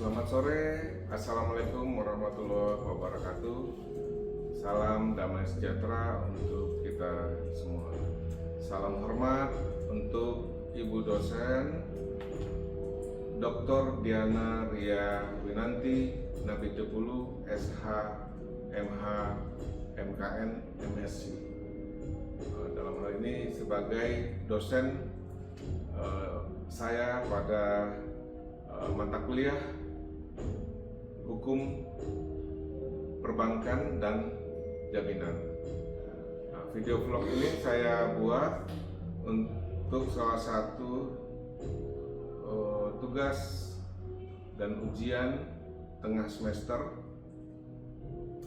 Selamat sore, Assalamualaikum warahmatullahi wabarakatuh. Salam damai sejahtera untuk kita semua. Salam hormat untuk Ibu dosen Dr. Diana Ria Winanti, Nabi Jepulu, SH, MH, MKN, MSc. Dalam hal ini sebagai dosen saya pada mata kuliah Hukum Perbankan dan Jaminan. Video vlog ini saya buat untuk salah satu tugas dan ujian tengah semester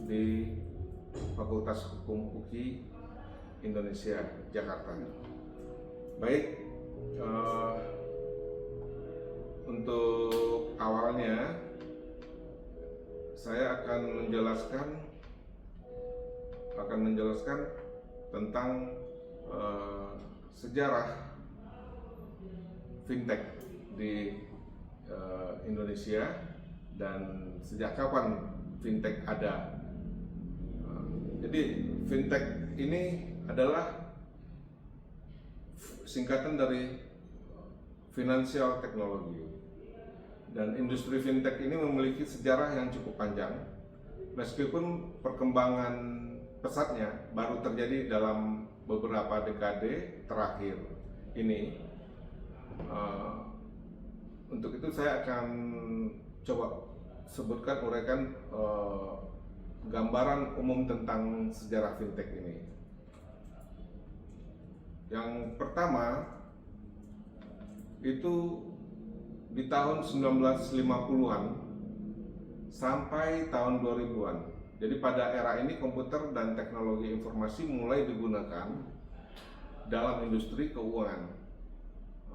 di Fakultas Hukum UI Indonesia, Jakarta. Baik, untuk awalnya saya akan menjelaskan tentang sejarah fintech di Indonesia dan sejak kapan fintech ada. Jadi fintech ini adalah singkatan dari financial technology. Dan industri fintech ini memiliki sejarah yang cukup panjang, meskipun perkembangan pesatnya baru terjadi dalam beberapa dekade terakhir ini. Untuk itu saya akan coba uraikan gambaran umum tentang sejarah fintech ini. Yang pertama itu di tahun 1950-an sampai tahun 2000-an. Jadi pada era ini komputer dan teknologi informasi mulai digunakan dalam industri keuangan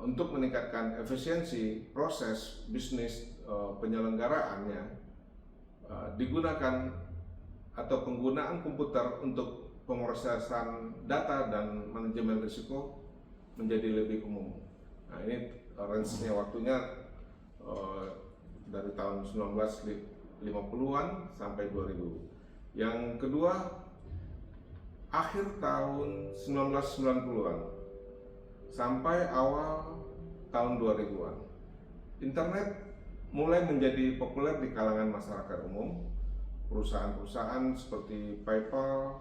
untuk meningkatkan efisiensi proses bisnis penyelenggaraannya. Digunakan atau penggunaan komputer untuk pemrosesan data dan manajemen risiko menjadi lebih umum. Nah, ini range-nya waktunya dari tahun 1950-an sampai 2000. Yang kedua, akhir tahun 1990-an sampai awal tahun 2000-an. Internet mulai menjadi populer di kalangan masyarakat umum. Perusahaan-perusahaan seperti PayPal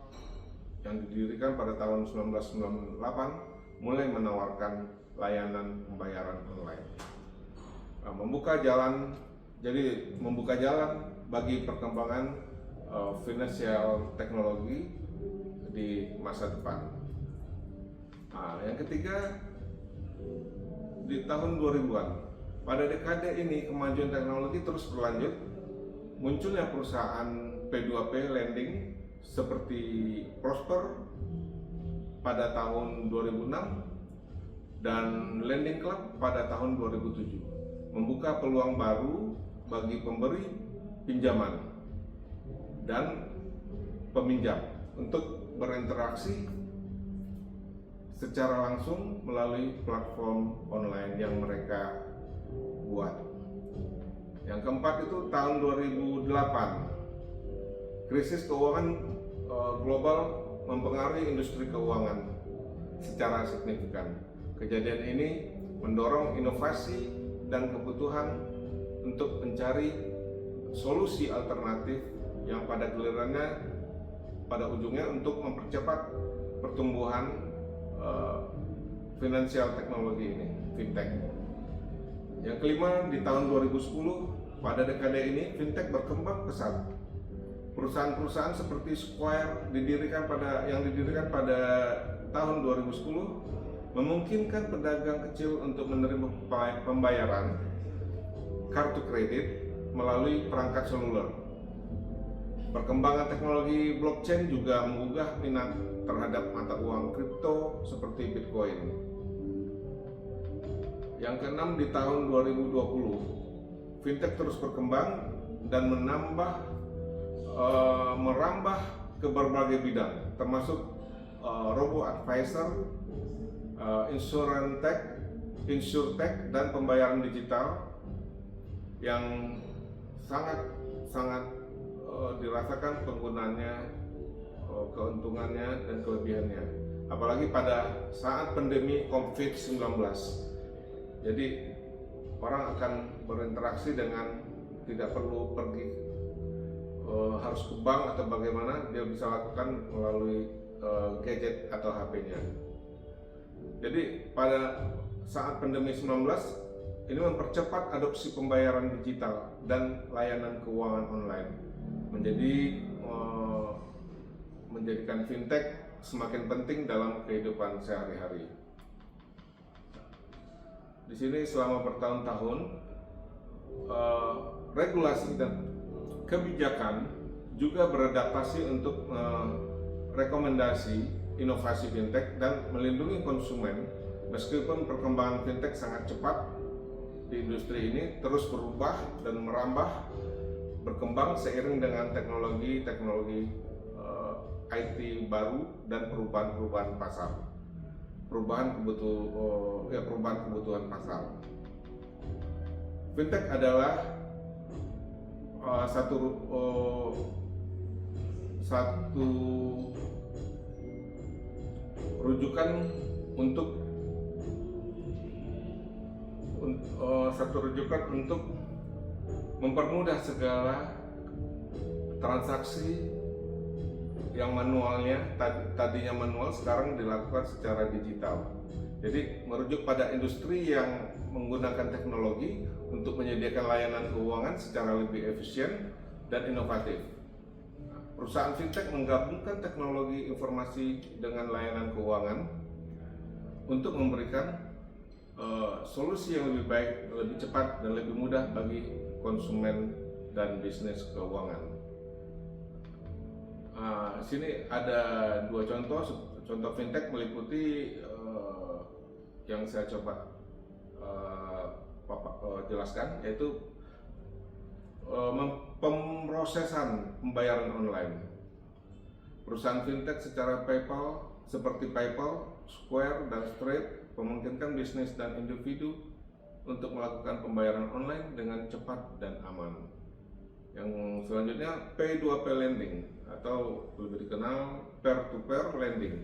yang didirikan pada tahun 1998 mulai menawarkan layanan pembayaran online. Membuka jalan bagi perkembangan financial teknologi di masa depan. Yang ketiga, di tahun 2000-an, pada dekade ini kemajuan teknologi terus berlanjut. Munculnya perusahaan P2P lending seperti Prosper pada tahun 2006 dan Lending Club pada tahun 2007, membuka peluang baru bagi pemberi pinjaman dan peminjam untuk berinteraksi secara langsung melalui platform online yang mereka buat. Yang keempat itu tahun 2008, krisis keuangan global mempengaruhi industri keuangan secara signifikan. Kejadian ini mendorong inovasi dan kebutuhan untuk mencari solusi alternatif yang pada gilirannya pada ujungnya untuk mempercepat pertumbuhan finansial teknologi ini, fintech. Yang kelima, di tahun 2010, pada dekade ini fintech berkembang pesat. Perusahaan-perusahaan seperti Square yang didirikan pada tahun 2010 memungkinkan pedagang kecil untuk menerima pembayaran kartu kredit melalui perangkat seluler. Perkembangan teknologi blockchain juga menggugah minat terhadap mata uang kripto seperti Bitcoin. Yang keenam, di tahun 2020, fintech terus berkembang dan merambah ke berbagai bidang, termasuk robo-advisor, insurtech, dan pembayaran digital yang sangat dirasakan penggunanya, keuntungannya dan kelebihannya. Apalagi pada saat pandemi COVID-19. Jadi orang akan berinteraksi dengan tidak perlu pergi harus ke bank atau bagaimana, dia bisa lakukan melalui gadget atau HP-nya. Jadi pada saat pandemi 19 ini mempercepat adopsi pembayaran digital dan layanan keuangan online, menjadikan fintech semakin penting dalam kehidupan sehari-hari. Di sini selama bertahun-tahun regulasi dan kebijakan juga beradaptasi untuk rekomendasi inovasi fintech dan melindungi konsumen. Meskipun perkembangan fintech sangat cepat di industri ini, terus berubah dan merambah, berkembang seiring dengan teknologi IT baru dan perubahan pasar, perubahan kebutuhan pasar. Fintech adalah satu rujukan untuk mempermudah segala transaksi yang tadinya manual sekarang dilakukan secara digital. Jadi merujuk pada industri yang menggunakan teknologi untuk menyediakan layanan keuangan secara lebih efisien dan inovatif. Perusahaan fintech menggabungkan teknologi informasi dengan layanan keuangan untuk memberikan solusi yang lebih baik, lebih cepat dan lebih mudah bagi konsumen dan bisnis keuangan. Di sini ada dua contoh fintech meliputi yang saya coba jelaskan, yaitu pemrosesan pembayaran online. Perusahaan fintech seperti PayPal, Square, dan Stripe memungkinkan bisnis dan individu untuk melakukan pembayaran online dengan cepat dan aman. Yang selanjutnya P2P lending atau lebih dikenal peer-to-peer lending.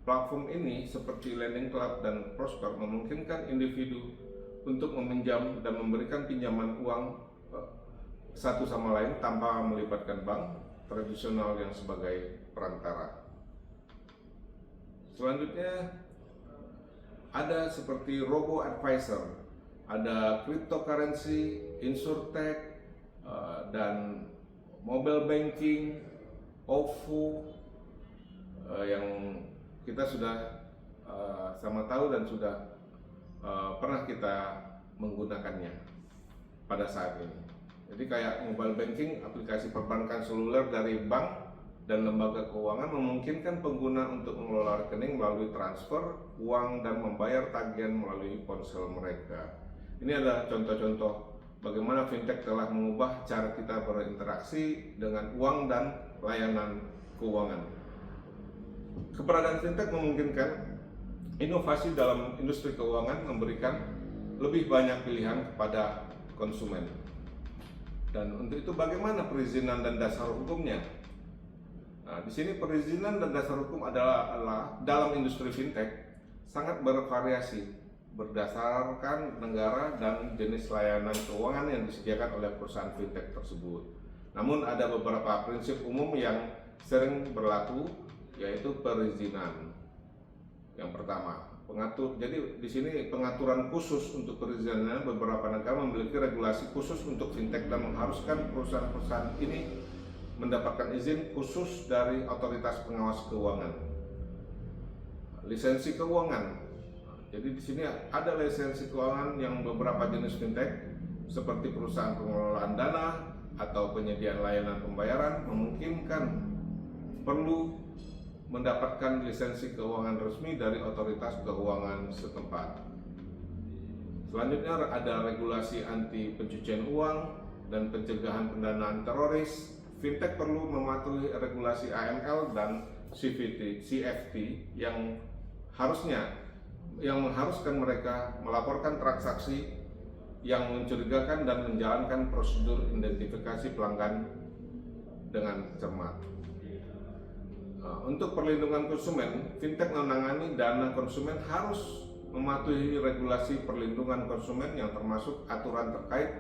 Platform ini seperti Lending Club dan Prosper memungkinkan individu untuk meminjam dan memberikan pinjaman uang satu sama lain tanpa melibatkan bank tradisional yang sebagai perantara. Selanjutnya ada seperti robo-advisor, ada cryptocurrency, insurtech, dan mobile banking, OVO, yang kita sudah sama tahu dan sudah pernah kita menggunakannya pada saat ini. Jadi kayak mobile banking, aplikasi perbankan seluler dari bank dan lembaga keuangan memungkinkan pengguna untuk mengelola rekening melalui transfer uang dan membayar tagihan melalui ponsel mereka. Ini adalah contoh-contoh bagaimana fintech telah mengubah cara kita berinteraksi dengan uang dan layanan keuangan. Keberadaan fintech memungkinkan inovasi dalam industri keuangan, memberikan lebih banyak pilihan kepada konsumen. Dan untuk itu bagaimana perizinan dan dasar hukumnya? Nah, di sini perizinan dan dasar hukum adalah dalam industri fintech sangat bervariasi berdasarkan negara dan jenis layanan keuangan yang disediakan oleh perusahaan fintech tersebut. Namun ada beberapa prinsip umum yang sering berlaku, yaitu perizinan. Yang pertama, jadi di sini pengaturan khusus untuk perizinan. Beberapa negara memiliki regulasi khusus untuk fintech dan mengharuskan perusahaan-perusahaan ini mendapatkan izin khusus dari otoritas pengawas keuangan. Lisensi keuangan. Jadi di sini ada lisensi keuangan yang beberapa jenis fintech seperti perusahaan pengelolaan dana atau penyediaan layanan pembayaran memungkinkan perlu mendapatkan lisensi keuangan resmi dari otoritas keuangan setempat. Selanjutnya ada regulasi anti pencucian uang dan pencegahan pendanaan teroris. Fintech perlu mematuhi regulasi AML dan CFT yang mengharuskan mereka melaporkan transaksi yang mencurigakan dan menjalankan prosedur identifikasi pelanggan dengan cermat. Untuk perlindungan konsumen, fintech menangani dana konsumen harus mematuhi regulasi perlindungan konsumen yang termasuk aturan terkait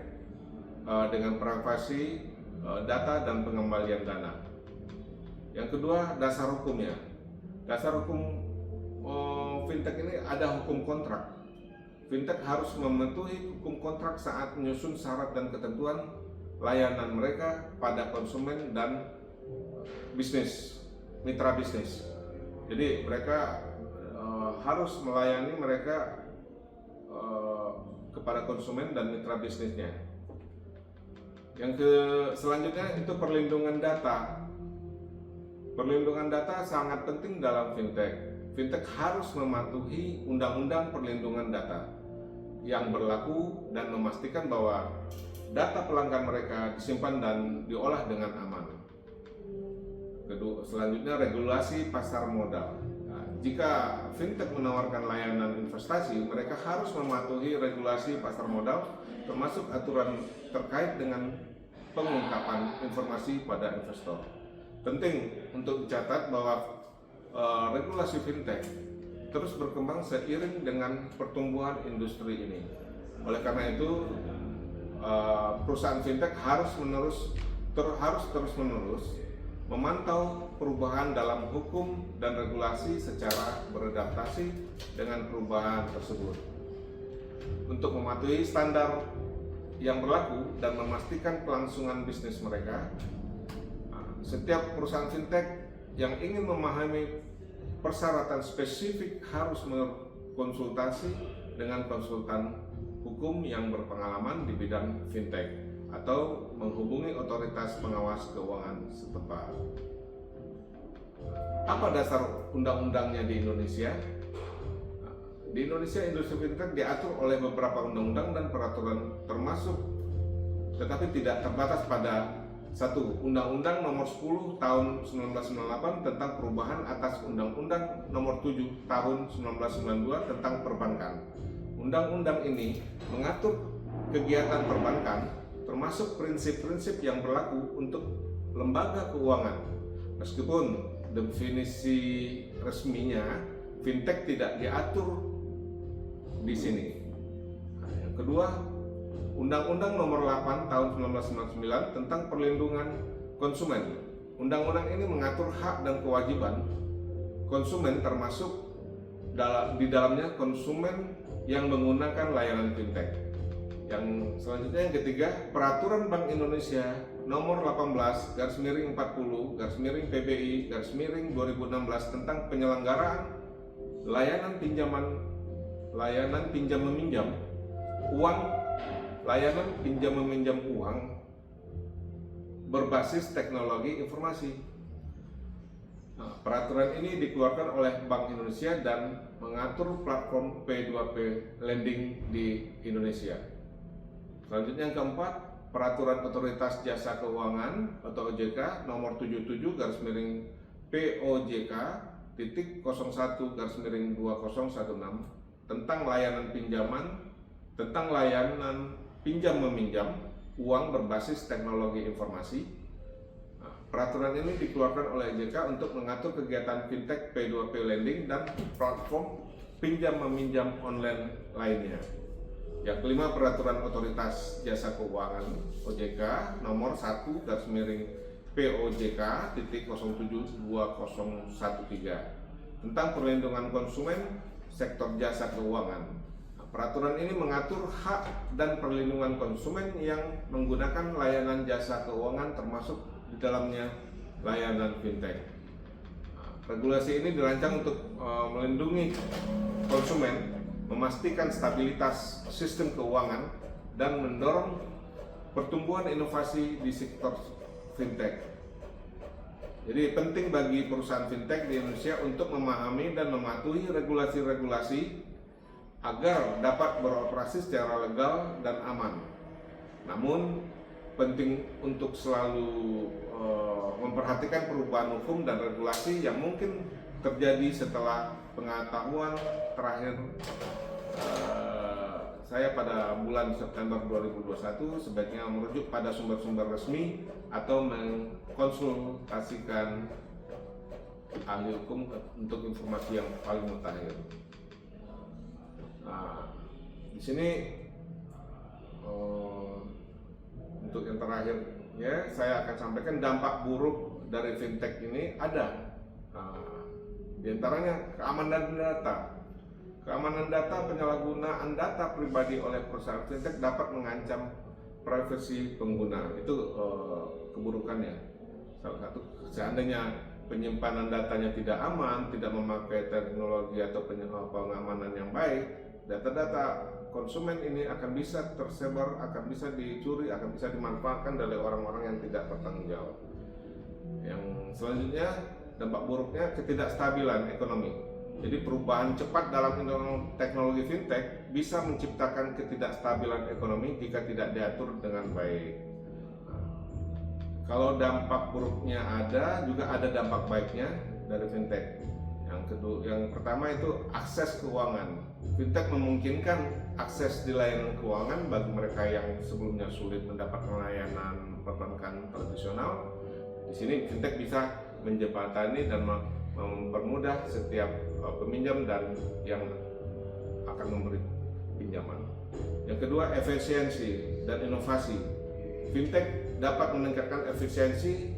dengan privasi data dan pengembalian dana. Yang kedua, dasar hukumnya. Dasar hukum fintech ini ada hukum kontrak. Fintech harus mematuhi hukum kontrak saat menyusun syarat dan ketentuan layanan mereka pada konsumen dan mitra bisnis. Jadi mereka harus melayani mereka kepada konsumen dan mitra bisnisnya. Yang selanjutnya itu perlindungan data. Perlindungan data sangat penting dalam fintech. Fintech harus mematuhi undang-undang perlindungan data yang berlaku dan memastikan bahwa data pelanggan mereka disimpan dan diolah dengan aman. Kedua, selanjutnya regulasi pasar modal. Jika fintech menawarkan layanan investasi, mereka harus mematuhi regulasi pasar modal, termasuk aturan terkait dengan pengungkapan informasi pada investor. Penting untuk dicatat bahwa regulasi fintech terus berkembang seiring dengan pertumbuhan industri ini. Oleh karena itu, perusahaan fintech harus terus-menerus memantau perubahan dalam hukum dan regulasi secara beradaptasi dengan perubahan tersebut untuk mematuhi standar yang berlaku dan memastikan kelangsungan bisnis mereka. Setiap perusahaan fintech yang ingin memahami persyaratan spesifik harus berkonsultasi dengan konsultan hukum yang berpengalaman di bidang fintech atau menghubungi otoritas pengawas keuangan setempat. Apa dasar undang-undangnya di Indonesia? Di Indonesia, industri fintech diatur oleh beberapa undang-undang dan peraturan termasuk, tetapi tidak terbatas pada satu, Undang-Undang Nomor 10 Tahun 1998 tentang perubahan atas Undang-Undang Nomor 7 Tahun 1992 tentang perbankan. Undang-undang ini mengatur kegiatan perbankan, termasuk prinsip-prinsip yang berlaku untuk lembaga keuangan. Meskipun definisi resminya fintech tidak diatur di sini. Yang kedua, Undang-Undang Nomor 8 Tahun 1999 tentang perlindungan konsumen. Undang-undang ini mengatur hak dan kewajiban konsumen, termasuk di dalamnya konsumen yang menggunakan layanan fintech. Yang selanjutnya, yang ketiga, Peraturan Bank Indonesia Nomor 18/40/PBI/2016 tentang penyelenggaraan layanan pinjam meminjam uang berbasis teknologi informasi. Peraturan ini dikeluarkan oleh Bank Indonesia dan mengatur platform P2P lending di Indonesia. Selanjutnya, yang keempat, Peraturan Otoritas Jasa Keuangan atau OJK Nomor 77/POJK.01/2016 tentang layanan pinjam meminjam uang berbasis teknologi informasi. Peraturan ini dikeluarkan oleh OJK untuk mengatur kegiatan fintech P2P lending dan platform pinjam meminjam online lainnya. Yang kelima, Peraturan Otoritas Jasa Keuangan OJK Nomor 1/POJK.07/2013 tentang perlindungan konsumen sektor jasa keuangan. Peraturan ini mengatur hak dan perlindungan konsumen yang menggunakan layanan jasa keuangan, termasuk di dalamnya layanan fintech. Regulasi ini dirancang untuk melindungi konsumen, memastikan stabilitas sistem keuangan, dan mendorong pertumbuhan inovasi di sektor fintech. Jadi penting bagi perusahaan fintech di Indonesia untuk memahami dan mematuhi regulasi-regulasi agar dapat beroperasi secara legal dan aman. Namun penting untuk selalu memperhatikan perubahan hukum dan regulasi yang mungkin terjadi setelah pengetahuan saya pada bulan September 2021 sebaiknya merujuk pada sumber-sumber resmi atau mengkonsultasikan ahli hukum untuk informasi yang paling mutakhir. Nah, di sini untuk yang terakhir ya, saya akan sampaikan dampak buruk dari fintech ini ada. Di antaranya keamanan data. Keamanan data, penyalahgunaan data pribadi oleh perusahaan fintech dapat mengancam privasi pengguna. Itu keburukannya. Salah satu, seandainya penyimpanan datanya tidak aman, tidak memakai teknologi atau pengamanan yang baik, data-data konsumen ini akan bisa tersebar, akan bisa dicuri, akan bisa dimanfaatkan oleh orang-orang yang tidak bertanggung jawab. Yang selanjutnya, dampak buruknya ketidakstabilan ekonomi. Jadi perubahan cepat dalam teknologi fintech bisa menciptakan ketidakstabilan ekonomi jika tidak diatur dengan baik. Kalau dampak buruknya ada, juga ada dampak baiknya dari fintech. Yang pertama itu akses keuangan. Fintech memungkinkan akses di layanan keuangan bagi mereka yang sebelumnya sulit mendapatkan layanan perbankan tradisional. Di sini fintech bisa menjembatani dan mempermudah setiap peminjam dan yang akan memberi pinjaman. Yang kedua, efisiensi dan inovasi. Fintech dapat meningkatkan efisiensi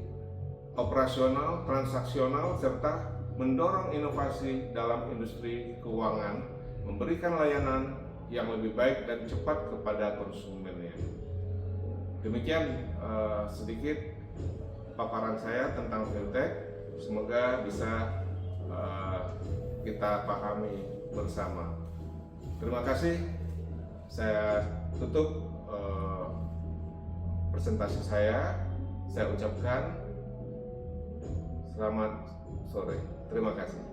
operasional, transaksional, serta mendorong inovasi dalam industri keuangan, memberikan layanan yang lebih baik dan cepat kepada konsumennya. Demikian sedikit paparan saya tentang fintech. Semoga bisa kita pahami bersama. Terima kasih. Saya tutup presentasi saya. Saya ucapkan selamat sore. Terima kasih.